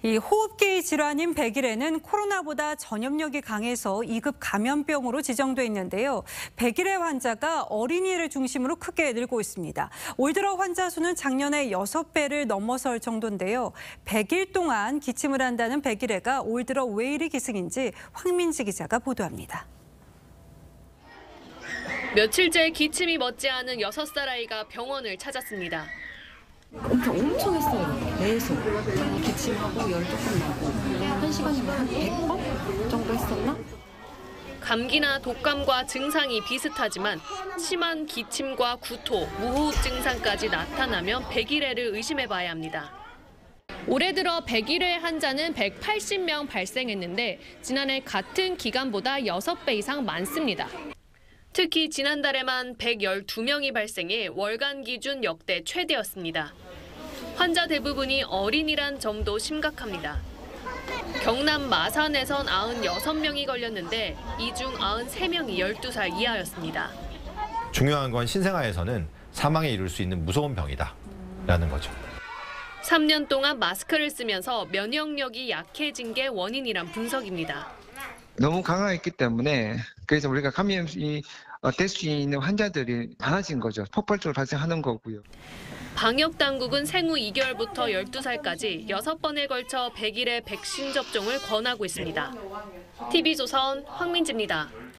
이 호흡기 질환인 백일해는 코로나보다 전염력이 강해서 2급 감염병으로 지정돼 있는데요. 백일해 환자가 어린이를 중심으로 크게 늘고 있습니다. 올 들어 환자 수는 작년에 6배를 넘어설 정도인데요. 100일 동안 기침을 한다는 백일해가 올 들어 왜 이리 기승인지 황민지 기자가 보도합니다. 며칠째 기침이 멎지 않은 6살 아이가 병원을 찾았습니다. 엄청 했어요. 계속. 기침하고 열 조금 나고. 한 시간이면 한 100번 정도 했었나? 감기나 독감과 증상이 비슷하지만 심한 기침과 구토, 무호흡 증상까지 나타나면 백일해를 의심해봐야 합니다. 올해 들어 백일해 환자는 180명 발생했는데 지난해 같은 기간보다 6배 이상 많습니다. 특히 지난달에만 112명이 발생해 월간 기준 역대 최대였습니다. 환자 대부분이 어린이란 점도 심각합니다. 경남 마산에선 96명이 걸렸는데 이 중 93명이 12살 이하였습니다. 중요한 건 신생아에서는 사망에 이를 수 있는 무서운 병이다라는 거죠. 3년 동안 마스크를 쓰면서 면역력이 약해진 게 원인이란 분석입니다. 너무 강화했기 때문에 그래서 우리가 감염이 될 수 있는 환자들이 많아진 거죠. 폭발적으로 발생하는 거고요. 방역 당국은 생후 2개월부터 12살까지 6번에 걸쳐 백일해 백신 접종을 권하고 있습니다. TV조선 황민지입니다.